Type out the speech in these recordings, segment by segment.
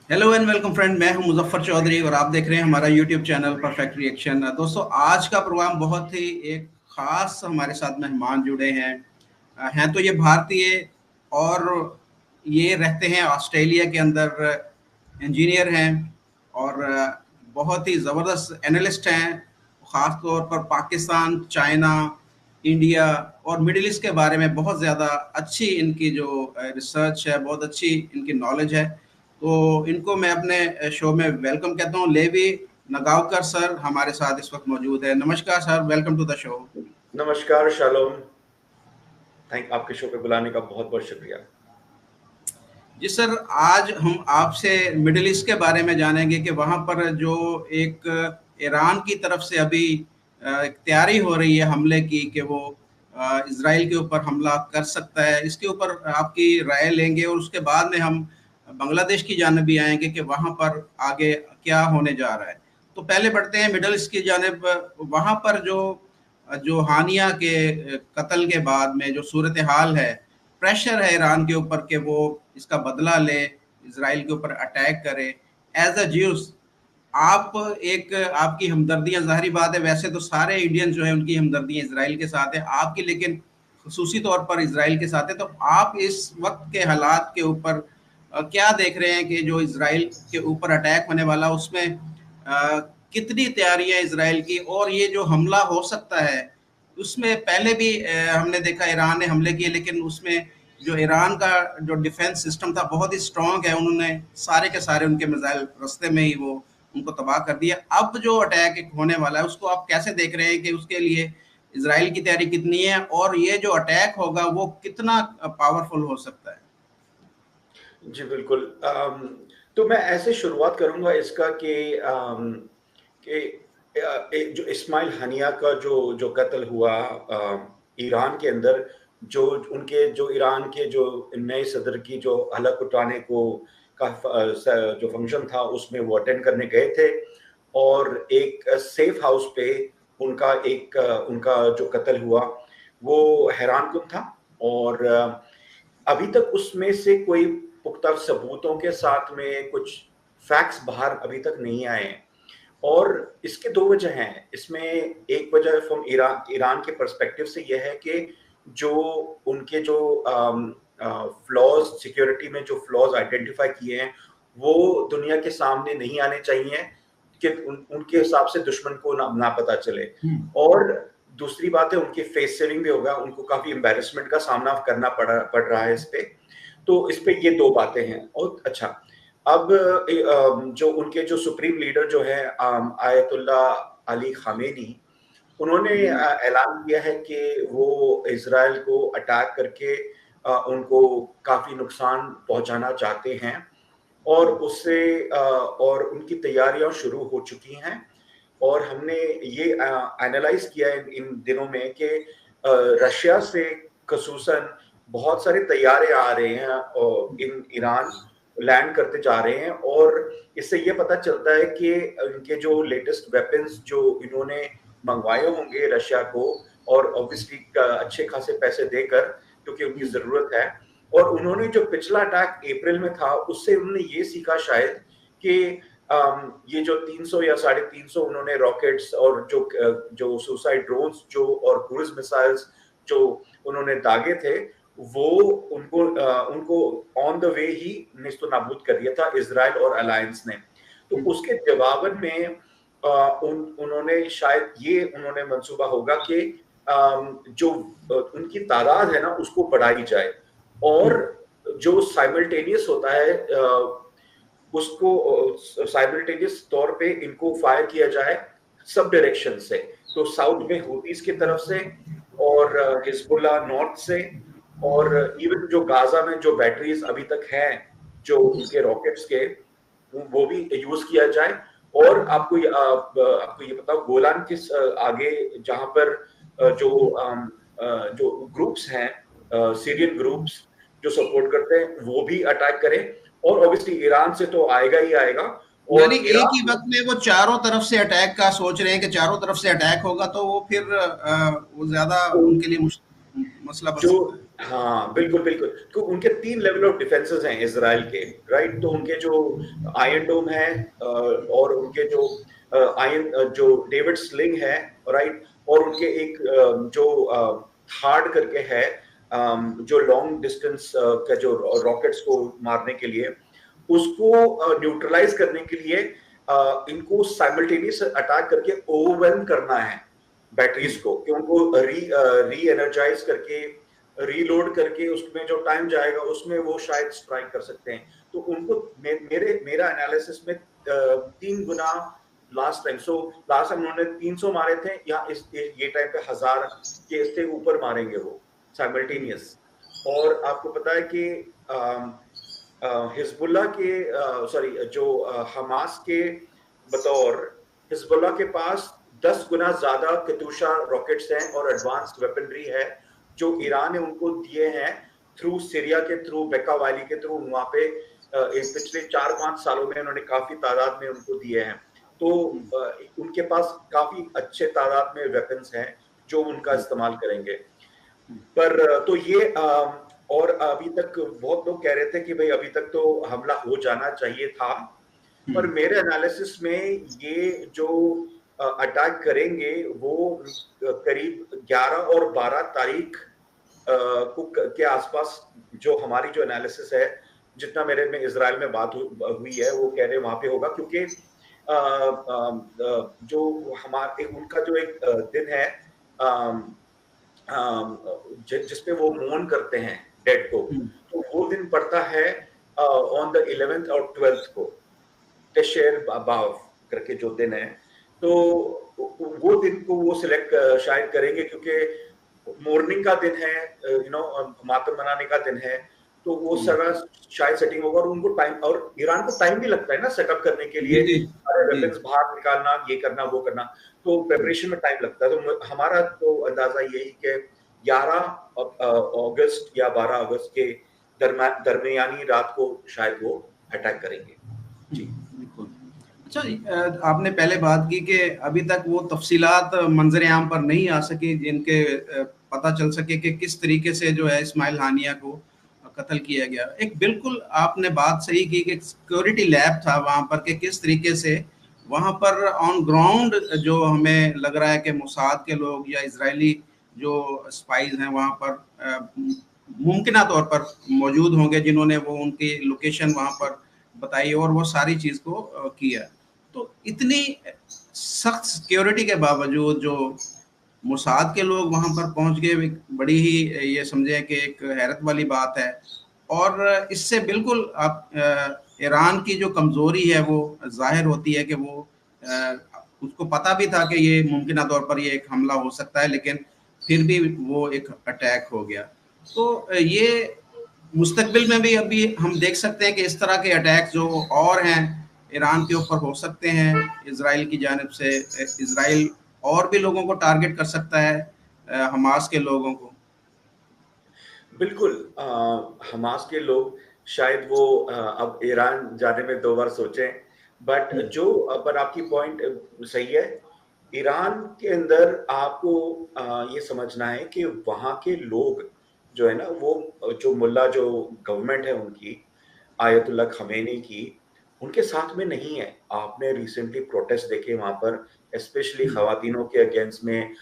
Hello and welcome friend, मैं हूं मुजफ्फर चौधरी और आप देख रहे हैं हमारा यूट्यूब चैनल परफेक्ट रिएक्शन। दोस्तों, आज का प्रोग्राम बहुत ही एक खास हमारे साथ मेहमान जुड़े हैं। हैं तो ये भारतीय और ये रहते हैं ऑस्ट्रेलिया के अंदर, इंजीनियर हैं और बहुत ही ज़बरदस्त एनालिस्ट हैं। ख़ास तौर पर पाकिस्तान, चाइना, इंडिया और मिडिल ईस्ट के बारे में बहुत ज़्यादा अच्छी इनकी जो रिसर्च है, बहुत अच्छी इनकी नॉलेज है। तो इनको मैं अपने शो में वेलकम कहता हूँ। लेवी नगावकर सर हमारे साथ इस वक्त मौजूद है। नमस्कार sir, welcome to the show. नमस्कार, शालोम। थैंक आपके शो पे बुलाने का बहुत-बहुत शुक्रिया। जी सर, आज हम आपसे मिडिल ईस्ट के बारे में जानेंगे कि वहाँ पर जो एक ईरान की तरफ से अभी एक तैयारी हो रही है हमले की कि वो इज़राइल के ऊपर हमला कर सकता है। इसके ऊपर आपकी राय लेंगे और उसके बाद में हम बांग्लादेश की जानिब भी आएँगे कि वहाँ पर आगे क्या होने जा रहा है। तो पहले बढ़ते हैं मिडिल ईस्ट की जानिब। वहाँ पर जो जो हानिया के कत्ल के बाद में जो सूरत हाल है, प्रेशर है ईरान के ऊपर कि वो इसका बदला ले, इज़राइल के ऊपर अटैक करे। एज़ अ ज्यूस आप एक आपकी हमदर्दियाँ, ज़ाहिर बात है वैसे तो सारे इंडियन जो हैं उनकी हमदर्दियाँ इज़राइल के साथ है, आपकी लेकिन ख़ुसूसी तौर पर इज़राइल के साथ है। तो आप इस वक़्त के हालात के ऊपर क्या देख रहे हैं कि जो इज़राइल के ऊपर अटैक होने वाला उसमें कितनी तैयारियाँ इज़राइल की, और ये जो हमला हो सकता है उसमें पहले भी हमने देखा ईरान ने हमले किए, लेकिन उसमें जो ईरान का जो डिफेंस सिस्टम था बहुत ही स्ट्रॉन्ग है। उन्होंने सारे के सारे उनके मिसाइल रास्ते में ही वो उनको तबाह कर दिया। अब जो अटैक एक होने वाला है उसको आप कैसे देख रहे हैं कि उसके लिए इज़राइल की तैयारी कितनी है और ये जो अटैक होगा वो कितना पावरफुल हो सकता है? जी, बिल्कुल। तो मैं ऐसे शुरुआत करूँगा इसका कि एक जो इस्माइल हनिया का जो कत्ल हुआ ईरान के अंदर, जो उनके जो ईरान के जो नए सदर की जो हलक उठाने को का जो फंक्शन था उसमें वो अटेंड करने गए थे और एक सेफ हाउस पे उनका जो कत्ल हुआ वो हैरानकुन था। और अभी तक उसमें से कोई पुख्ता सबूतों के साथ में कुछ फैक्ट्स बाहर अभी तक नहीं आए हैं और इसके 2 वजह हैं। इसमें एक वजह फ्रॉम ईरान के पर्सपेक्टिव से यह है कि जो उनके जो फ्लॉज़ सिक्योरिटी में जो फ्लॉज़ आइडेंटिफ़ाई किए हैं, वो दुनिया के सामने नहीं आने चाहिए कि उनके हिसाब से दुश्मन को ना पता चले। और दूसरी बात है उनकी फेस सेविंग भी होगा, उनको काफ़ी एम्बैरेसमेंट का सामना करना पड़ रहा है इस पे। तो इस पे ये 2 बातें हैं। और अच्छा, अब जो उनके जो सुप्रीम लीडर जो है आयतुल्ला अली खामेनी, उन्होंने ऐलान किया है कि वो इज़राइल को अटैक करके उनको काफ़ी नुकसान पहुँचाना चाहते हैं और उससे और उनकी तैयारियाँ शुरू हो चुकी हैं। और हमने ये एनालाइज़ किया है इन दिनों में कि रशिया से ख़ुसूसन बहुत सारे तैयारे आ रहे हैं इन ईरान लैंड करते जा रहे हैं और इससे ये पता चलता है कि इनके जो लेटेस्ट वेपन्स जो इन्होंने मंगवाए होंगे रशिया को और ऑब्वियसली अच्छे खासे पैसे देकर क्योंकि उनकी ज़रूरत है। और उन्होंने जो पिछला अटैक अप्रैल में था उससे उन्होंने ये सीखा शायद कि ये जो 300 या 350 उन्होंने रॉकेट्स और जो सुसाइड ड्रोन्स जो और क्रूज मिसाइल्स जो उन्होंने दागे थे वो उनको ऑन द वे ही नेस्तो नाबूद कर दिया था इजराइल और अलायंस ने। तो उसके जवाबन में उन्होंने शायद ये उन्होंने मंसूबा होगा कि जो उनकी तादाद है ना उसको बढ़ाई जाए और जो साइमल्टेनियस होता है उसको साइमल्टेनियस तौर पे इनको फायर किया जाए सब डायरेक्शन से। तो साउथ में हूतीज की तरफ से और हिजबुल्लाह नॉर्थ से और इवन जो गाजा में जो बैटरीज अभी तक हैं जो उनके रॉकेट्स के वो भी यूज किया जाए। और आपको ये बताओ गोलान के आगे जहां पर जो ग्रुप्स हैं सीरियन ग्रुप्स जो सपोर्ट करते हैं वो भी अटैक करें और ऑब्वियसली ईरान से तो आएगा ही आएगा। यानी और एक ही वक्त में वो चारों तरफ से अटैक का सोच रहे हैं कि चारों तरफ से अटैक होगा तो वो फिर वो ज्यादा तो उनके लिए मसला बन जो सकता है। हाँ, बिल्कुल, बिल्कुल। तो उनके 3 लेवल ऑफ डिफेंसेस हैं इज़राइल के, राइट? तो उनके जो आयरन डोम है और उनके जो जो डेविड स्लिंग है, राइट? और उनके एक जो हार्ड करके है, जो लॉन्ग डिस्टेंस का जो रॉकेट्स को मारने के लिए, उसको न्यूट्रलाइज़ करने के लिए इनको साइमल्टेनियस अटैक करके ओवरवेल्म करना है बैटरीज को, कि उनको री एनर्जाइज करके, रीलोड करके उसमें जो टाइम जाएगा उसमें वो शायद स्ट्राइक कर सकते हैं। तो उनको मेरा एनालिसिस में 3 गुना last time, so last time उन्होंने 300 मारे थे, या ये टाइम पे 1000 के इससे ऊपर मारेंगे वो साइमल्टेनियस। और आपको पता है कि हिजबुल्ला के सॉरी जो हमास के बतौर, हिजबुल्ला के पास 10 गुना ज्यादा कतूशा रॉकेट्स हैं और एडवांस्ड वेपनरी है, जो ईरान ने उनको दिए हैं थ्रू सीरिया के थ्रू, बेका वैली के थ्रू। वहां पे पिछले 4-5 सालों में उन्होंने काफी तादाद में उनको दिए हैं। तो उनके पास काफी अच्छे तादाद में वेपन्स हैं जो उनका इस्तेमाल करेंगे। पर तो ये और अभी तक बहुत लोग कह रहे थे कि भाई अभी तक तो हमला हो जाना चाहिए था, पर मेरे एनालिसिस में ये जो अटैक करेंगे वो करीब 11 और 12 तारीख को के आसपास, जो हमारी जो एनालिसिस है, जितना मेरे में इजराइल में बात हुई है, वो कह रहे वहां पे होगा। क्योंकि जो हमारे उनका जो एक दिन है जिसपे वो मोर्न करते हैं डेड को, तो वो दिन पड़ता है ऑन द 11th और 12th को, टेशेर बाव करके जो दिन है। तो वो दिन को वो सिलेक्ट शायद करेंगे, क्योंकि मॉर्निंग का दिन है, मातम मनाने का दिन है, तो वो सारा शायद सेटिंग होगा। और उनको टाइम, और ईरान को टाइम भी लगता है ना सेटअप करने के लिए, सारे वेपन्स बाहर निकालना, ये करना वो करना, तो प्रिपरेशन में टाइम लगता है। तो हमारा तो अंदाजा यही कि 11 अगस्त या 12 अगस्त के दरमियानी रात को शायद वो अटैक करेंगे। जी बिल्कुल। अच्छा, आपने पहले बात की कि अभी तक वो तफसीलात मंजर आम पर नहीं आ सकी जिनके पता चल सके कि किस तरीके से जो है इस्माइल हानिया को कत्ल किया गया। एक बिल्कुल आपने बात सही की कि सिक्योरिटी लैब था वहाँ पर, कि किस तरीके से वहाँ पर ऑन ग्राउंड जो हमें लग रहा है कि मोसाद के लोग या इजरायली जो स्पाइज हैं वहाँ पर मुमकिन तौर पर मौजूद होंगे, जिन्होंने वो उनकी लोकेशन वहाँ पर बताई और वो सारी चीज़ को किया। तो इतनी सख्त सिक्योरिटी के बावजूद जो मोसाद के लोग वहाँ पर पहुँच गए, बड़ी ही ये समझे कि एक हैरत वाली बात है। और इससे बिल्कुल आप ईरान की जो कमज़ोरी है वो जाहिर होती है कि वो उसको पता भी था कि ये मुमकिन तौर पर ये एक हमला हो सकता है, लेकिन फिर भी वो एक अटैक हो गया। तो ये मुस्तकबिल में भी अभी हम देख सकते हैं कि इस तरह के अटैक जो और हैं ईरान के ऊपर हो सकते हैं इजराइल की जानिब से। इजराइल और भी लोगों को टारगेट कर सकता है, हमास के लोगों को। बिल्कुल, हमास के लोग शायद वो अब ईरान जाने में 2 बार सोचें, बट पर आपकी पॉइंट सही है। ईरान के अंदर आपको ये समझना है कि वहाँ के लोग जो है ना, वो जो मुल्ला जो गवर्नमेंट है उनकी, आयतुल्लाह खमेनी की, उनके साथ में नहीं है। आपने रिसेंटली प्रोटेस्ट देखे वहाँ पर, स्पेशली खवातीनों के अगेंस्ट में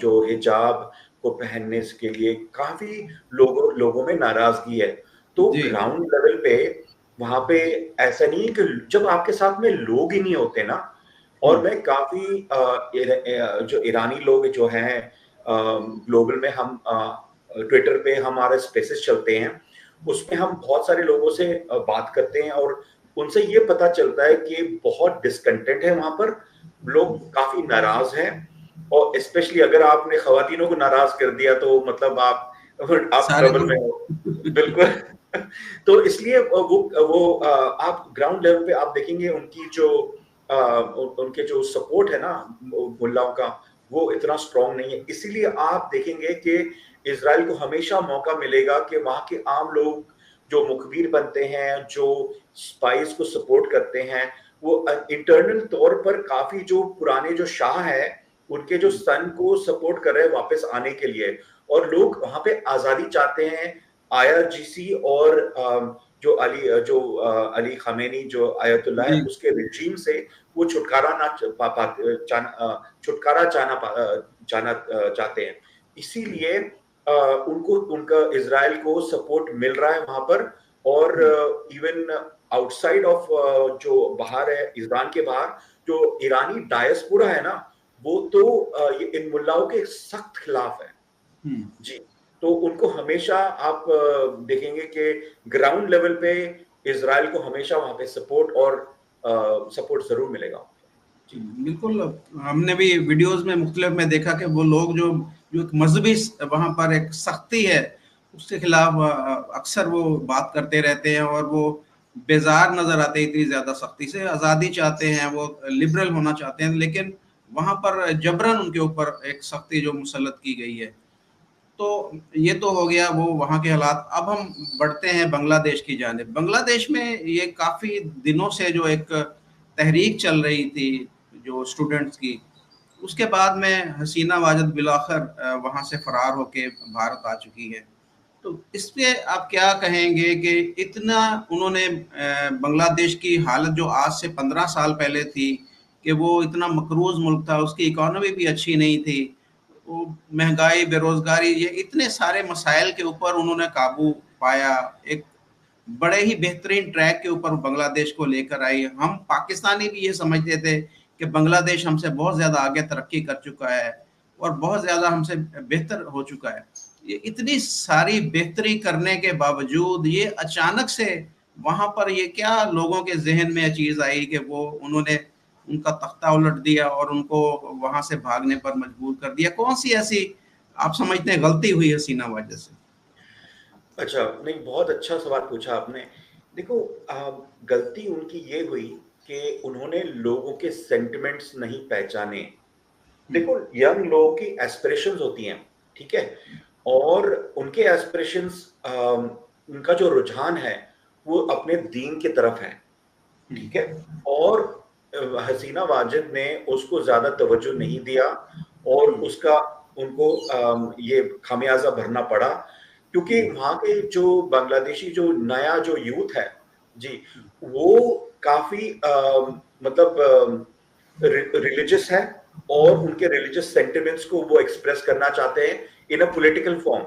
जो हिजाब को पहनने के लिए काफी लोगों में नाराजगी है। तो ग्राउंड लेवल पे वहां पे ऐसा नहीं है कि जब आपके साथ में लोग ही नहीं होते ना, और मैं काफी जो ईरानी लोग जो हैं ग्लोबल में, हम ट्विटर पे हमारे स्पेसेस चलते हैं, उसमें हम बहुत सारे लोगों से बात करते हैं, और उनसे ये पता चलता है कि बहुत डिसकंटेंट है वहां पर, लोग काफी नाराज हैं। और स्पेशली अगर आपने खवातीनों को नाराज कर दिया तो मतलब आप ट्रबल में हो। बिल्कुल। तो इसलिए वो आप ग्राउंड लेवल पे आप देखेंगे उनकी जो उनके जो सपोर्ट है ना मुल्लाओं का, वो इतना स्ट्रांग नहीं है। इसीलिए आप देखेंगे कि इजराइल को हमेशा मौका मिलेगा कि वहां के आम लोग जो मुखबिर बनते हैं, जो स्पाइस को सपोर्ट करते हैं, वो इंटरनल तौर पर काफी जो पुराने जो शाह है उनके जो सन को सपोर्ट कर रहे हैं वापस आने के लिए। और लोग वहां पे आजादी चाहते हैं। IRGC और अली खामेनी जो आयतुल्लाह है, जी उसके रिजीम से वो छुटकारा ना छुटकारा जाना चाहते हैं। इसीलिए उनको उनका इजराइल को सपोर्ट मिल रहा है वहां पर। और इवन आउटसाइड ऑफ जो बाहर है, ईरान के बाहर जो ईरानी डायस्पोरा है ना, वो तो ये इन मुल्लाओं के सख्त खिलाफ है जी। तो उनको हमेशा आप देखेंगे कि ग्राउंड लेवल पे इजराइल को हमेशा वहां पे सपोर्ट जरूर मिलेगा जी। बिल्कुल। हमने भी वीडियोस में मुख्तलिफ में देखा कि वो लोग जो जो एक मजहबी वहां पर एक सख्ती है उसके खिलाफ अक्सर वो बात करते रहते हैं, और वो बेजार नजर आते हैं इतनी ज्यादा सख्ती से। आज़ादी चाहते हैं, वो लिबरल होना चाहते हैं, लेकिन वहां पर जबरन उनके ऊपर एक सख्ती जो मुसल्लत की गई है। तो ये तो हो गया वो वहाँ के हालात। अब हम बढ़ते हैं बांग्लादेश की जानिब। बांग्लादेश में ये काफ़ी दिनों से जो एक तहरीक चल रही थी जो स्टूडेंट्स की, उसके बाद में हसीना वाजिद बिलाखर वहाँ से फरार होके भारत आ चुकी है। तो इस पे आप क्या कहेंगे कि इतना उन्होंने बांग्लादेश की हालत जो आज से 15 साल पहले थी, कि वो इतना मकरूज मुल्क था, उसकी इकोनॉमी भी अच्छी नहीं थी, वो महंगाई, बेरोजगारी, ये इतने सारे मसाइल के ऊपर उन्होंने काबू पाया, एक बड़े ही बेहतरीन ट्रैक के ऊपर बांग्लादेश को लेकर आई। हम पाकिस्तानी भी ये समझते थे कि बांग्लादेश हमसे बहुत ज्यादा आगे तरक्की कर चुका है और बहुत ज्यादा हमसे बेहतर हो चुका है। ये इतनी सारी बेहतरी करने के बावजूद ये अचानक से वहां पर ये क्या लोगों के जहन में चीज आई कि वो उन्होंने उनका तख्ता उलट दिया और उनको वहां से भागने पर मजबूर कर दिया? कौन सी ऐसी आप समझते हैं गलती हुई हसीना वाजह से? अच्छा, नहीं, बहुत अच्छा सवाल पूछा आपने। देखो, गलती उनकी ये हुई कि उन्होंने लोगों के सेंटिमेंट्स नहीं पहचाने। देखो, यंग लोगों की एस्पिरेशंस होती हैं, ठीक है, और उनके एस्पिरेशंस, उनका जो रुझान है वो अपने दीन की तरफ है, ठीक है। और हसीना वाजिद ने उसको ज्यादा तवज्जो नहीं दिया और उसका उनको ये खामियाजा भरना पड़ा, क्योंकि वहां के जो बांग्लादेशी जो नया जो यूथ है जी, वो काफी मतलब रिलीजियस है, और उनके रिलीजियस सेंटिमेंट्स को वो एक्सप्रेस करना चाहते हैं इन अ पॉलिटिकल फॉर्म,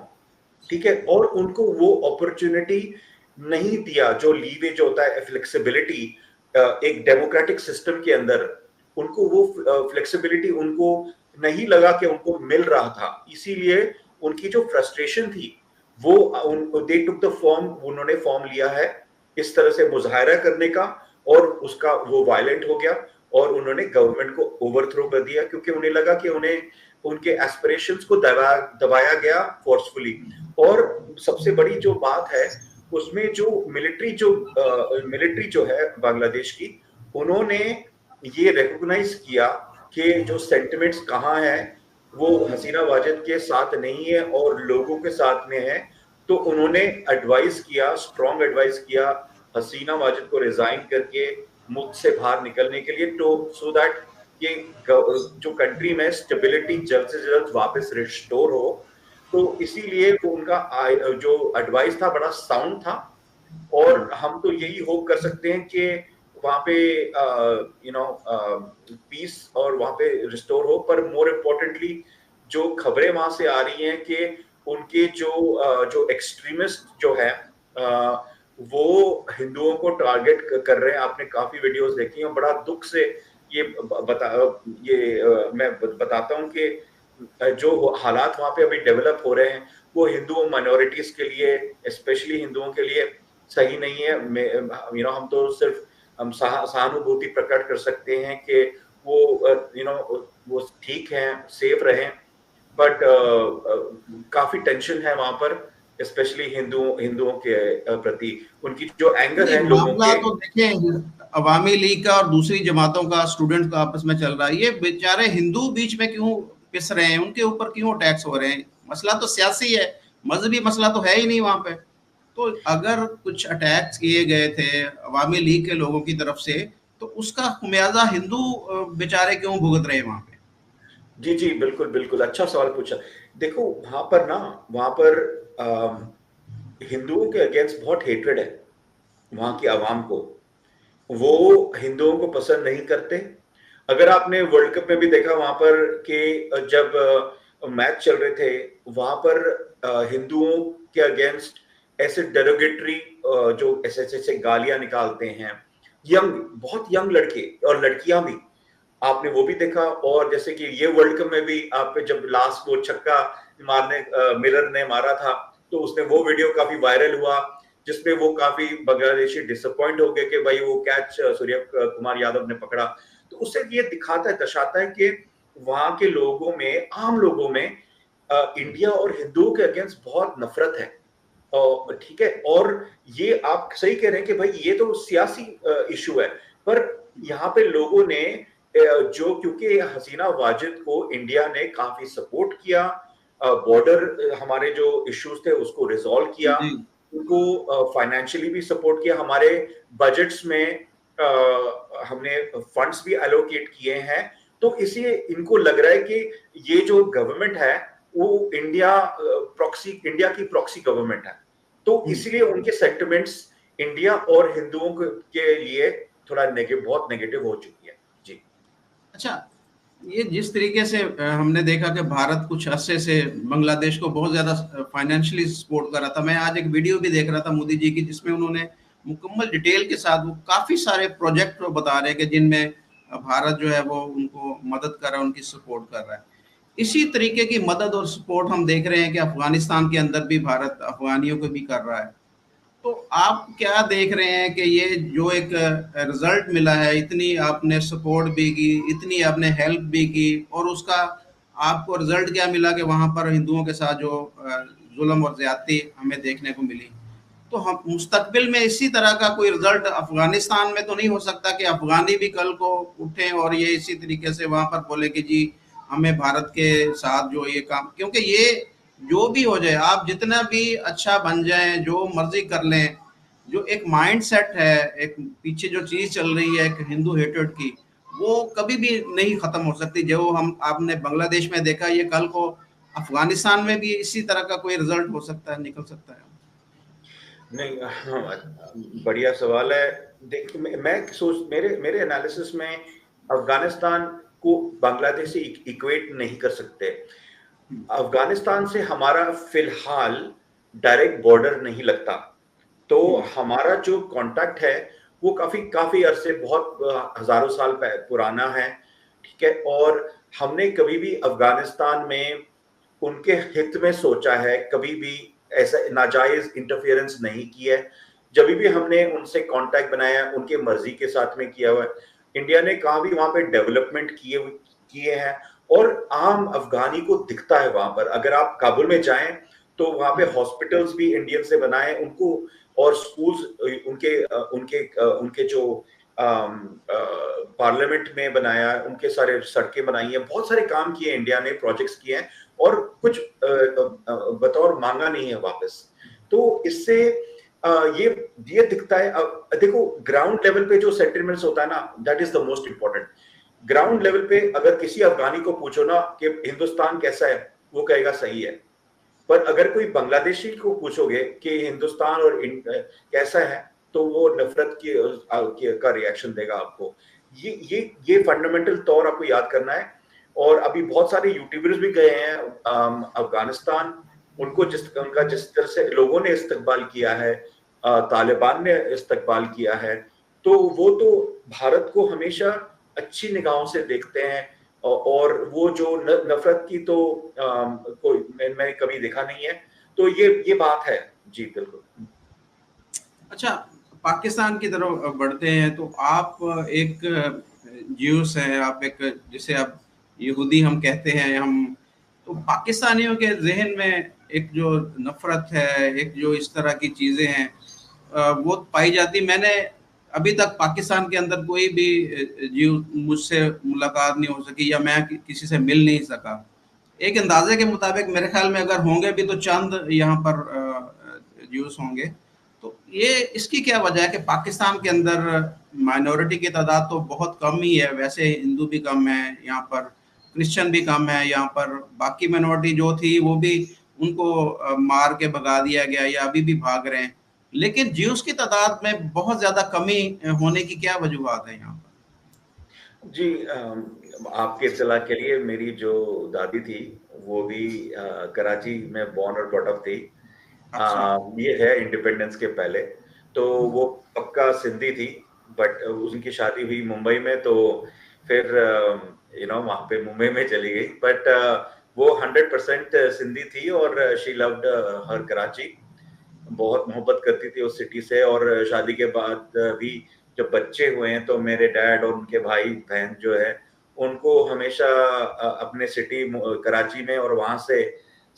ठीक है। और उनको वो अपॉर्चुनिटी नहीं दिया, जो लीवेज होता है, फ्लेक्सिबिलिटी एक डेमोक्रेटिक सिस्टम के अंदर, उनको वो फ्लेक्सिबिलिटी उनको नहीं लगा कि उनको मिल रहा था। इसीलिए उनकी जो फ्रस्ट्रेशन थी वो दे टुक द फॉर्म, उन्होंने फॉर्म लिया है इस तरह से मुजाहरा करने का, और उसका वो वायलेंट हो गया और उन्होंने गवर्नमेंट को ओवरथ्रो कर दिया, क्योंकि उन्हें लगा कि उन्हें उनके एस्पिरेशंस को दबाया गया फोर्सफुली। और सबसे बड़ी जो बात है उसमें, जो मिलिट्री जो है बांग्लादेश की, उन्होंने ये रिकॉग्नाइज किया कि जो सेंटिमेंट्स कहाँ है, वो हसीना वाजिद के साथ नहीं है और लोगों के साथ में है। तो उन्होंने एडवाइस किया, स्ट्रॉन्ग एडवाइस किया हसीना वाजिद को रिजाइन करके मुल्क से बाहर निकलने के लिए, तो सो दैट ये जो कंट्री में स्टेबिलिटी जल्द से जल्द वापस रिस्टोर हो। तो इसीलिए वो उनका जो एडवाइस था बड़ा साउंड था, और हम तो यही होप कर सकते हैं कि वहां पे पीस और वहां पे रिस्टोर हो। पर मोर इम्पोर्टेंटली जो खबरें वहां से आ रही हैं कि उनके जो एक्सट्रीमिस्ट जो है वो हिंदुओं को टारगेट कर रहे हैं। आपने काफी वीडियोस देखी हैं, बड़ा दुख से ये मैं बताता हूं कि जो हालात वहां पे अभी डेवलप हो रहे हैं वो हिंदू माइनॉरिटीज के लिए, स्पेशली हिंदुओं के लिए सही नहीं है। हम तो सिर्फ हम सहानुभूति प्रकट कर सकते हैं कि वो वो ठीक हैं, सेफ रहें। बट काफी टेंशन है वहां पर, स्पेशली हिंदुओं के प्रति उनकी जो एंगर है लोगों मामला के। तो देखें, अवामी लीग का और दूसरी जमातों का, स्टूडेंट्स का आपस में चल रहा है, ये बेचारे हिंदू बीच में क्यों पिस रहे हैं? उनके ऊपर क्यों अटैक्स हो रहे हैं? मसला तो सियासी है, मजहबी मसला तो है ही नहीं वहां पे। तो अगर कुछ अटैक्स किए गए थे अवामी लीग के लोगों की तरफ से, तो उसका खुमियाजा हिंदू बेचारे क्यों भुगत रहे हैं वहां पे? जी जी, बिल्कुल बिल्कुल, अच्छा सवाल पूछा। देखो वहां पर हिंदुओं के अगेंस्ट बहुत हेट्रेड है वहां की आवाम को। वो हिंदुओं को पसंद नहीं करते। अगर आपने वर्ल्ड कप में भी देखा वहां पर कि जब मैच चल रहे थे वहां पर हिंदुओं के अगेंस्ट ऐसे डेरोगेटरी जो ऐसे ऐसे गालियां निकालते हैं, यंग बहुत यंग लड़के और लड़कियां भी, आपने वो भी देखा। और जैसे कि ये वर्ल्ड कप में भी आप जब लास्ट वो छक्का मारने मिलर ने मारा था तो उसने वो वीडियो काफी वायरल हुआ जिसमें वो काफी बांग्लादेशी डिसअपॉइंट हो गए कि भाई वो कैच सूर्य कुमार यादव ने पकड़ा। तो उससे ये दिखाता है दर्शाता है कि वहां के लोगों में, आम लोगों में इंडिया और हिंदुओं के अगेंस्ट बहुत नफरत है। ठीक है, और ये आप सही कह रहे हैं कि भाई ये तो सियासी इशू है, पर यहाँ पे लोगों ने जो, क्योंकि हसीना वाजिद को इंडिया ने काफी सपोर्ट किया, बॉर्डर हमारे जो इश्यूज थे उसको रिजॉल्व किया, जी। उनको फाइनेंशियली भी सपोर्ट किया, हमारे बजट्स में हमने फंड्स भी एलोकेट किए हैं। तो इसलिए इनको लग रहा है कि ये जो गवर्नमेंट है वो इंडिया की प्रॉक्सी गवर्नमेंट है। तो इसलिए उनके सेंटिमेंट्स इंडिया और हिंदुओं के लिए थोड़ा बहुत नेगेटिव हो चुकी है। जी। अच्छा, ये जिस तरीके से हमने देखा कि भारत कुछ अरसे से बांग्लादेश को बहुत ज़्यादा फाइनेंशियली सपोर्ट कर रहा था। मैं आज एक वीडियो भी देख रहा था मोदी जी की, जिसमें उन्होंने मुकम्मल डिटेल के साथ वो काफ़ी सारे प्रोजेक्ट बता रहे हैं कि जिनमें भारत जो है वो उनको मदद कर रहा है, उनकी सपोर्ट कर रहा है। इसी तरीके की मदद और सपोर्ट हम देख रहे हैं कि अफगानिस्तान के अंदर भी भारत अफगानियों को भी कर रहा है। तो आप क्या देख रहे हैं कि ये जो एक रिजल्ट मिला है, इतनी आपने सपोर्ट भी की, इतनी आपने हेल्प भी की, और उसका आपको रिजल्ट क्या मिला कि वहां पर हिंदुओं के साथ जो जुल्म और ज्यादती हमें देखने को मिली, तो हम मुस्तकबिल में इसी तरह का कोई रिजल्ट अफगानिस्तान में तो नहीं हो सकता कि अफगानी भी कल को उठें और ये इसी तरीके से वहां पर बोले कि जी हमें भारत के साथ जो ये काम, क्योंकि ये जो भी हो जाए, आप जितना भी अच्छा बन जाए, जो मर्जी कर लें, जो एक माइंड सेट है, एक पीछे जो चीज चल रही है एक हिंदू हेट्रेड की, वो कभी भी नहीं खत्म हो सकती। जो हम आपने बांग्लादेश में देखा, ये कल को अफगानिस्तान में भी इसी तरह का कोई रिजल्ट हो सकता है, निकल सकता है। नहीं, हाँ, बढ़िया सवाल है। देख, मैं सोच मेरे मेरे एनालिसिस में अफगानिस्तान को बांग्लादेश से इक्वेट नहीं कर सकते। अफगानिस्तान से हमारा फिलहाल डायरेक्ट बॉर्डर नहीं लगता, तो हमारा जो कांटेक्ट है वो काफी काफी अरसे, बहुत हजारों साल पुराना है। ठीक है, और हमने कभी भी अफगानिस्तान में उनके हित में सोचा है, कभी भी ऐसा नाजायज इंटरफेरेंस नहीं किया है। जब भी हमने उनसे कांटेक्ट बनाया उनके मर्जी के साथ में किया हुआ है। इंडिया ने कहा भी वहां पे डेवलपमेंट किए हैं, और आम अफगानी को दिखता है वहां पर। अगर आप काबुल में जाएं तो वहां पे हॉस्पिटल्स भी इंडियन से बनाए उनको, और स्कूल्स उनके उनके उनके जो पार्लियामेंट में बनाया, उनके सारे सड़कें बनाई हैं, बहुत सारे काम किए इंडिया ने, प्रोजेक्ट्स किए हैं, और कुछ बतौर मांगा नहीं है वापस। तो इससे ये दिखता है। देखो, ग्राउंड लेवल पे जो सेटलमेंट्स होता है ना, that is the most important. Ground level पे अगर किसी अफगानी को पूछो ना कि हिंदुस्तान कैसा है, वो कहेगा सही है। पर अगर कोई बांग्लादेशी को पूछोगे कि हिंदुस्तान और कैसा है, तो वो नफरत का रिएक्शन देगा आपको। ये फंडामेंटल तौर आपको याद करना है। और अभी बहुत सारे यूट्यूबर्स भी गए हैं अफगानिस्तान, उनको उनका जिस तरह से लोगों ने इस्तकबाल किया है, तालिबान ने इस्तकबाल किया है, तो वो तो भारत को हमेशा अच्छी निगाहों से देखते हैं। और वो जो नफरत की तो कोई मैंने कभी देखा नहीं है। तो ये बात है। जी बिल्कुल। अच्छा, पाकिस्तान की तरफ बढ़ते हैं, तो आप एक ज्यूस हैं, आप एक, जिसे आप यहूदी हम कहते हैं हम, तो पाकिस्तानियों के जहन में एक जो नफरत है, एक जो इस तरह की चीजें हैं, वो पाई जाती। मैंने अभी तक पाकिस्तान के अंदर कोई भी जीव मुझसे मुलाकात नहीं हो सकी, या मैं किसी से मिल नहीं सका। एक अंदाजे के मुताबिक मेरे ख्याल में अगर होंगे भी तो चंद यहाँ पर ज्यूस होंगे। तो ये इसकी क्या वजह है कि पाकिस्तान के अंदर माइनॉरिटी की तादाद तो बहुत कम ही है, वैसे हिंदू भी कम है यहाँ पर, क्रिश्चियन भी कम है यहाँ पर, बाकी माइनॉरिटी जो थी वो भी उनको मार के भगा दिया गया या अभी भी भाग रहे हैं। लेकिन ज्यूस की तादाद में बहुत ज़्यादा कमी होने की क्या वजूहत है यहाँ पर? जी, आपके इत्तला के लिए मेरी जो दादी थी, वो भी कराची में बॉर्न और ब्रॉट अप थी। अच्छा। ये है इंडिपेंडेंस के पहले। तो वो पक्का सिंधी थी, बट उनकी शादी हुई मुंबई में, तो फिर वहाँ पे मुंबई में चली गई। बट वो 100% सिंधी थी और शी लव्ड हर कराची। बहुत मोहब्बत करती थी उस सिटी से। और शादी के बाद भी जब बच्चे हुए हैं तो मेरे डैड और उनके भाई बहन जो है उनको हमेशा अपने सिटी कराची में और वहां से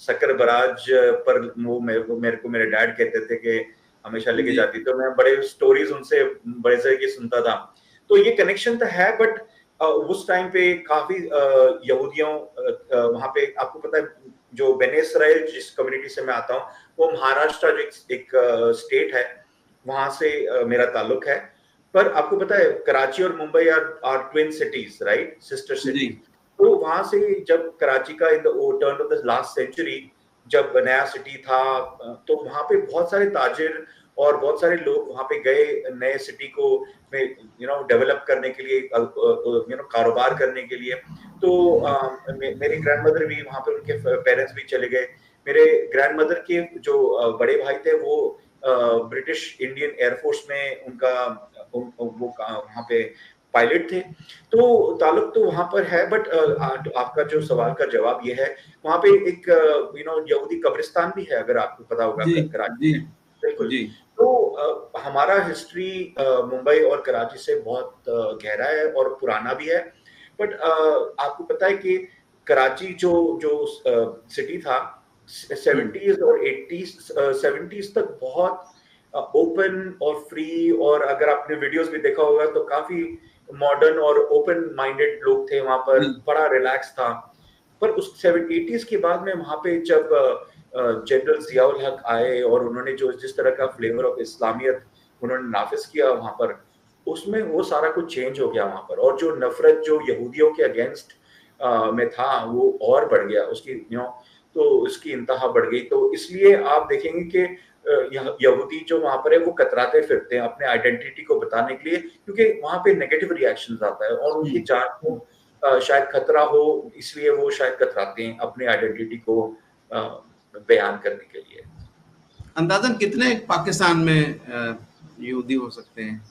शक्कर बराज पर वो मेरे को मेरे डैड कहते थे कि हमेशा लेके जी। जाती। तो मैं बड़े स्टोरीज उनसे बड़े से की सुनता था। तो ये कनेक्शन तो है, बट उस टाइम पे काफी यहूदियों वहां पे, आपको पता है जो बेने इसराइल जिस कम्युनिटी से मैं आता हूँ, वो महाराष्ट्र जो एक स्टेट है, वहां से मेरा ताल्लुक है। पर आपको पता है कराची और Mumbai are twin cities, right, sister ji. Cities. तो वहां से जब कराची का in the turn of the last century जब नया सिटी था, तो वहां पे बहुत सारे ताजिर और बहुत सारे लोग वहां पे गए नए सिटी को डेवलप करने के लिए, कारोबार करने के लिए। तो मेरी ग्रैंडमदर भी वहां पे, उनके पेरेंट्स भी चले गए। मेरे ग्रैंडमदर के जो बड़े भाई थे वो ब्रिटिश इंडियन एयरफोर्स में उनका वो वहां पे पायलट थे। तो ताल्लुक तो वहां पर है। बट आपका जो सवाल का जवाब ये है, वहां पे एक यहूदी कब्रिस्तान भी है, अगर आपको पता होगा जी। कराची जी। में। बिल्कुल। जी। तो हमारा हिस्ट्री मुंबई और कराची से बहुत गहरा है और पुराना भी है। बट आपको पता है कि कराची जो जो सिटी था, हम्म। 70s और 80s 70s तक बहुत ओपन और फ्री, और अगर आपने वीडियोस भी देखा होगा तो काफी मॉडर्न और ओपन माइंडेड लोग थे वहां पर, जी। बड़ा रिलैक्स था। पर उस 70s के बाद में वहां पे जब जनरल जियाउल हक आए और उन्होंने जो जिस तरह का फ्लेवर ऑफ इस्लामियत उन्होंने नाफिज किया वहां पर, उसमें वो सारा कुछ चेंज हो गया वहां पर। और जो नफरत जो यहूदियों के अगेंस्ट में था वो और बढ़ गया, उसकी तो उसकी इंतहा बढ़ गई। तो इसलिए आप देखेंगे कि यहूदी जो वहां पर है वो कतराते फिरते हैं अपने आइडेंटिटी को बताने के लिए, क्योंकि वहां पे नेगेटिव रिएक्शंस आता है और उनकी जान को शायद खतरा हो, इसलिए वो शायद कतराते हैं अपने आइडेंटिटी को बयान करने के लिए। अंदाजन कितने पाकिस्तान में यहूदी हो सकते हैं?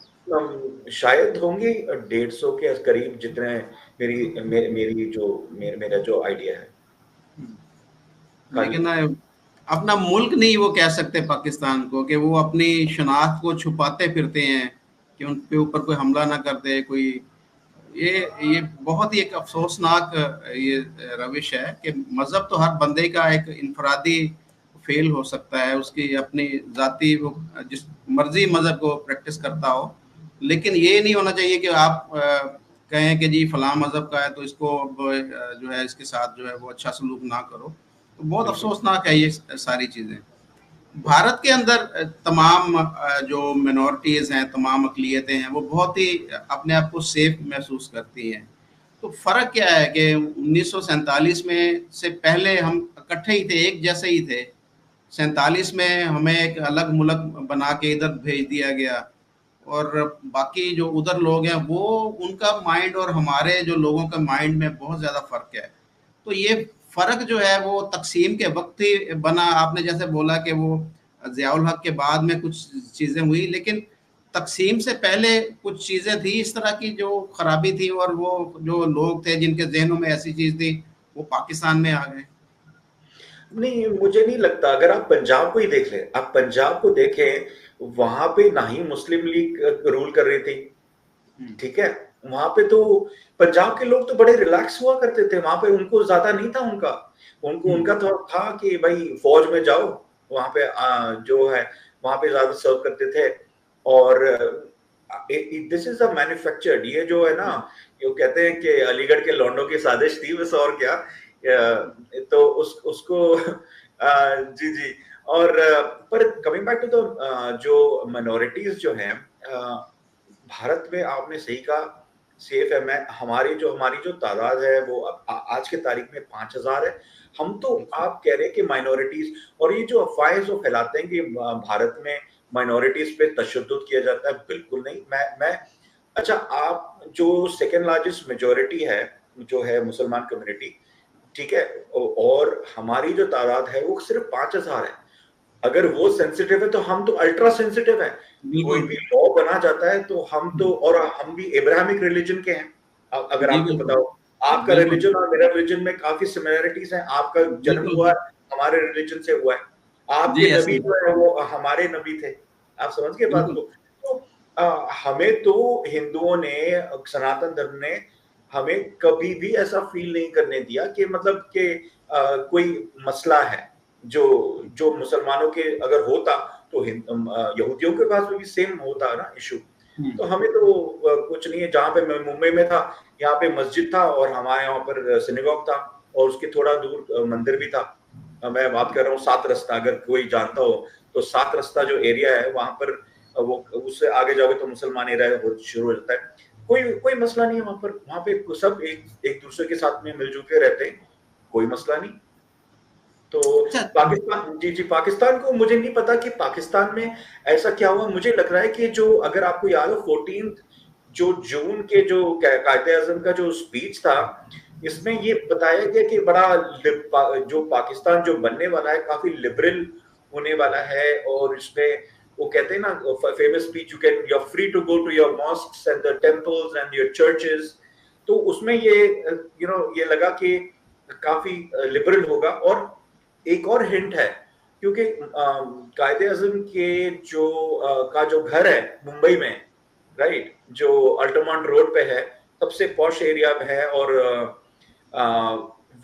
शायद होंगे 150 के करीब, जितने मेरी जो मेरा जो आइडिया है। हाँ जी। लेकिन अपना मुल्क नहीं वो कह सकते पाकिस्तान को कि वो अपनी शनाख्त को छुपाते फिरते हैं कि उनके ऊपर कोई हमला ना कर दे कोई। ये बहुत ही एक अफसोसनाक ये रविश है कि मज़हब तो हर बंदे का एक इनफरादी फेल हो सकता है, उसकी अपनी ज़ाती वो जिस मर्जी मज़हब को प्रैक्टिस करता हो। लेकिन ये नहीं होना चाहिए कि आप कहें कि जी फलां मज़हब का है तो इसको अब जो है इसके साथ जो है वो अच्छा सलूक ना करो। तो बहुत बिल्कुल। अफसोसनाक है ये सारी चीज़ें। भारत के अंदर तमाम जो मिनॉरिटीज़ हैं, तमाम अक़लियतें हैं, वो बहुत ही अपने आप को सेफ महसूस करती हैं। तो फ़र्क क्या है कि 1947 में से पहले हम इकट्ठे ही थे, एक जैसे ही थे। 47 में हमें एक अलग मुल्क बना के इधर भेज दिया गया और बाकी जो उधर लोग हैं वो उनका माइंड और हमारे जो लोगों का माइंड में बहुत ज़्यादा फ़र्क है। तो ये फ़र्क जो है वो तकसीम के वक्त ही बना। आपने जैसे बोला कि वो ज़ियाउल हक के बाद में कुछ चीज़ें हुई, लेकिन तकसीम से पहले कुछ चीज़ें थी इस तरह की जो खराबी थी और वो जो लोग थे जिनके जहनों में ऐसी चीज़ थी वो पाकिस्तान में आ गए। नहीं, मुझे नहीं लगता। अगर आप पंजाब को ही देख लें, आप पंजाब को देखें, वहां पे ना ही मुस्लिम लीग रूल कर रही थी, हम्म। ठीक है। वहां पे तो पंजाब के लोग तो बड़े रिलैक्स हुआ करते थे, वहां पे उनको ज्यादा नहीं था उनका। हम्म। उनका तो था कि भाई फौज में जाओ, वहां पे जो है वहां पे ज्यादा सर्व करते थे। और दिस इज अ मैन्युफैक्चर्ड, ये जो है ना, ये कहते हैं कि अलीगढ़ के लौंडों की साजिश थी बस, और क्या। तो उसको जी जी। और पर कमिंग बैक टू द जो माइनॉरिटीज जो हैं, भारत में आपने सही कहा, सेफ है। मैं हमारी जो तादाद है वो आज के तारीख में 5,000 है। हम तो, अच्छा। आप कह रहे हैं कि माइनॉरिटीज, और ये जो अफवाहें जो फैलाते हैं कि भारत में माइनॉरिटीज पे तशद्दुद किया जाता है, बिल्कुल नहीं। मैं अच्छा, आप जो सेकेंड लार्जेस्ट मेजोरिटी है जो है मुसलमान कम्युनिटी, ठीक है, और हमारी जो तादाद है वो सिर्फ 5,000 है। अगर वो सेंसिटिव है तो हम तो अल्ट्रा सेंसिटिव है। कोई बिल्कुल। भी लॉ बना जाता है तो हम तो, और हम भी इब्राहिमिक रिलीजन के हैं। अगर जी आपको पता बिल्कुल। हो, आपका बिल्कुल। रिलीजन और मेरा रिलीजन में काफी सिमिलरिटीज हैं। आपका जन्म बिल्कुल। हुआ है हमारे रिलीजन से हुआ है, जी आपके ऐसे नबी ही। जो है वो हमारे नबी थे। आप समझ गए बात बिल्कुल। को? तो हमें तो हिंदुओं ने, सनातन धर्म ने हमें कभी भी ऐसा फील नहीं करने दिया कि मतलब कि कोई मसला है जो जो मुसलमानों के अगर होता तो यहूदियों के पास भी सेम होता ना इशू। तो हमें तो कुछ नहीं है। जहाँ पे मैं मुंबई में था, यहाँ पे मस्जिद था और हमारे यहाँ पर सिनेगॉग था, और उसके थोड़ा दूर मंदिर भी था। मैं बात कर रहा हूँ सात रस्ता, अगर कोई जानता हो तो सात रस्ता जो एरिया है वहां पर, वो उससे आगे जाओगे तो मुसलमान एरिया शुरू हो जाता है। कोई कोई मसला नहीं है वहां पर। वहां पे सब एक एक दूसरे के साथ में मिलजुल के रहते हैं, कोई मसला नहीं। तो अच्छा। पाकिस्तान, जी जी, पाकिस्तान को मुझे नहीं पता कि पाकिस्तान में ऐसा क्या हुआ। मुझे लग रहा है कि जो, अगर आपको याद हो, 14 जो जून के जो कायदे आजम का जो स्पीच था, इसमें ये बताया गया कि जो पाकिस्तान जो बनने वाला है काफी लिबरल होने वाला है। और इसमें वो कहते हैं ना, famous speech, you are free to go to your mosques and the temples and your churches. तो उसमें ये ये लगा कि काफी लिबरल होगा। और एक और हिंट है, क्योंकि कायदे आजम के का जो घर है मुंबई में, राइट, जो अल्टरमॉन्ट रोड पे है, सबसे पॉश एरिया में है, और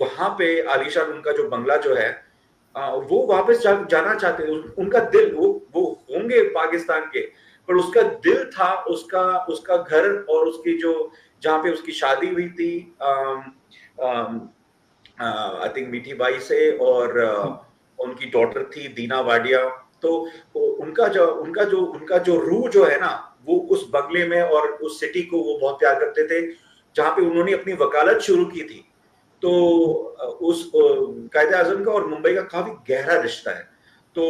वहां पे आलीशान उनका जो बंगला जो है, वो वापस जाना चाहते हैं। उनका दिल, वो होंगे पाकिस्तान के, पर उसका दिल था, उसका उसका घर, और उसकी जो, जहाँ पे उसकी शादी हुई थी, आई थिंक मीठी बाई से, और उनकी डॉटर थी दीना वाडिया। तो उनका जो रूह जो है ना, वो उस बंगले में और उस सिटी को वो बहुत प्यार करते थे, जहां पे उन्होंने अपनी वकालत शुरू की थी। तो उस कायदे आजम का और मुंबई का काफी गहरा रिश्ता है। तो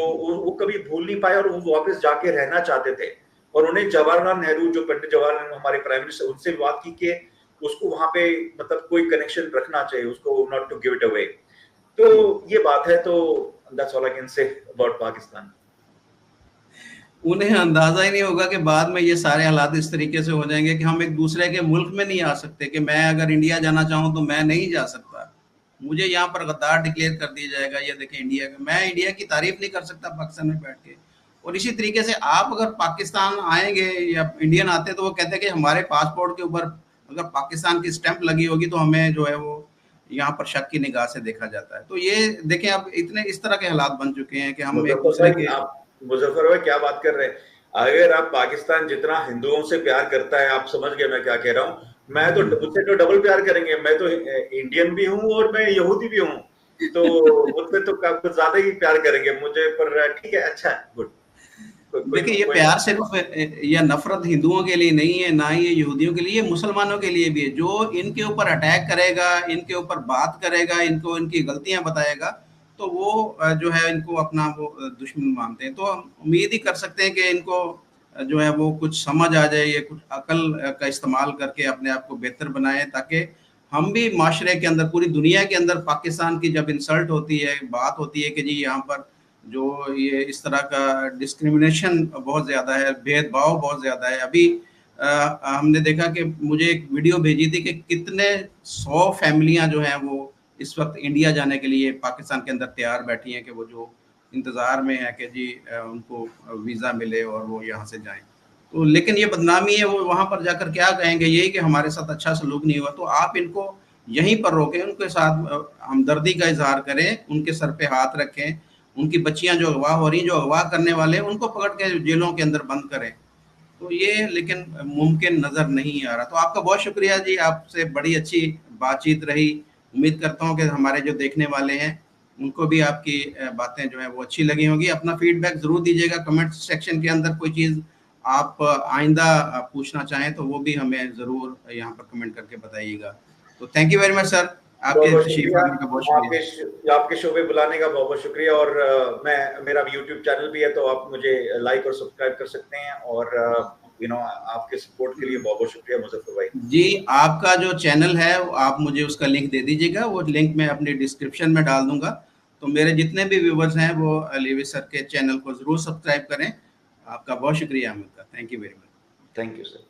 वो कभी भूल नहीं पाए, और वो वापस जाके रहना चाहते थे। और उन्हें जवाहरलाल नेहरू, जो पंडित जवाहरलाल नेहरू हमारे प्राइम मिनिस्टर, उनसे बात की कि उसको वहां पे मतलब कोई कनेक्शन रखना चाहिए उसको, not to give it away. तो ये बात है। तो that's all I can say about Pakistan. उन्हें अंदाजा ही नहीं होगा कि बाद में ये सारे हालात इस तरीके से हो जाएंगे कि हम एक दूसरे के मुल्क में नहीं आ सकते, कि मैं अगर इंडिया जाना चाहूँ तो मैं नहीं जा सकता, मुझे यहाँ पर गद्दार डिक्लेयर कर दिया जाएगा। ये देखें इंडिया का, मैं इंडिया की तारीफ नहीं कर सकता पाकिस्तान में बैठ के। और इसी तरीके से आप अगर पाकिस्तान आएंगे या इंडियन आते हैं तो वो कहते हैं कि हमारे पासपोर्ट के ऊपर अगर पाकिस्तान की स्टैंप लगी होगी तो हमें जो है वो यहाँ पर शक की निगाह से देखा जाता है। तो ये देखें, अब इतने इस तरह के हालात बन चुके हैं कि हम एक मुजफ्फर दूसरे भाई, के। आप, मुजफ्फर भाई क्या बात कर रहे हैं? अगर आप, पाकिस्तान जितना हिंदुओं से प्यार करता है, आप समझ गए मैं क्या कह रहा हूँ। मैं तो, मुझसे तो डबल प्यार करेंगे। मैं तो इंडियन भी हूँ और मैं यहूदी भी हूँ, तो मुझसे तो कुछ ज्यादा ही प्यार करेंगे मुझे। पर ठीक है, अच्छा है, गुड। देखिए ये कोई प्यार मसला नहीं। सिर्फ या नफरत हिंदुओं के लिए नहीं है, ना ही ये यहूदियों के लिए, ये मुसलमानों के लिए भी है। जो इनके ऊपर अटैक करेगा, इनके ऊपर बात करेगा, इनको इनकी गलतियां बताएगा, तो वो जो है इनको अपना वो दुश्मन मानते हैं। तो हम उम्मीद ही कर सकते हैं कि इनको जो है वो कुछ समझ आ जाए, ये कुछ अकल का इस्तेमाल करके अपने आप को बेहतर बनाए, ताकि हम भी माशरे के अंदर, पूरी दुनिया के अंदर पाकिस्तान की जब इंसल्ट होती है, बात होती है कि जी यहाँ पर जो ये इस तरह का डिस्क्रिमिनेशन बहुत ज़्यादा है, भेदभाव बहुत ज़्यादा है। अभी हमने देखा कि मुझे एक वीडियो भेजी थी कि कितने 100 फैमिलियां जो हैं वो इस वक्त इंडिया जाने के लिए पाकिस्तान के अंदर तैयार बैठी हैं, कि वो जो इंतज़ार में है कि जी उनको वीज़ा मिले और वो यहाँ से जाएं। तो लेकिन ये बदनामी है, वो वहाँ पर जाकर क्या कहेंगे, यही कि हमारे साथ अच्छा सलूक नहीं हुआ। तो आप इनको यहीं पर रोकें, उनके साथ हमदर्दी का इजहार करें, उनके सर पे हाथ रखें, उनकी बच्चियां जो अगवा हो रही, जो अगवा करने वाले हैं उनको पकड़ के जेलों के अंदर बंद करें। तो ये लेकिन मुमकिन नज़र नहीं आ रहा। तो आपका बहुत शुक्रिया जी, आपसे बड़ी अच्छी बातचीत रही। उम्मीद करता हूँ कि हमारे जो देखने वाले हैं उनको भी आपकी बातें जो है वो अच्छी लगी होगी। अपना फीडबैक ज़रूर दीजिएगा कमेंट सेक्शन के अंदर, कोई चीज़ आप आइंदा पूछना चाहें तो वो भी हमें ज़रूर यहाँ पर कमेंट करके बताइएगा। तो thank you very much sir, बहुत आपके बहुत तशरीफ शुक्रिया। लाने का बहुत शुक्रिया। आपके शो पे बुलाने का बहुत बहुत शुक्रिया। और मेरा यूट्यूब चैनल भी है, तो आप मुझे लाइक और सब्सक्राइब कर सकते हैं। और आपके सपोर्ट के लिए बहुत बहुत शुक्रिया मुजफ्फर भाई। जी, आपका जो चैनल है आप मुझे उसका लिंक दे दीजिएगा, वो लिंक मैं अपनी डिस्क्रिप्शन में डाल दूंगा। तो मेरे जितने भी व्यूवर्स हैं वो अली सर के चैनल को ज़रूर सब्सक्राइब करें। आपका बहुत शुक्रिया अमित का, thank you very much. Thank you sir.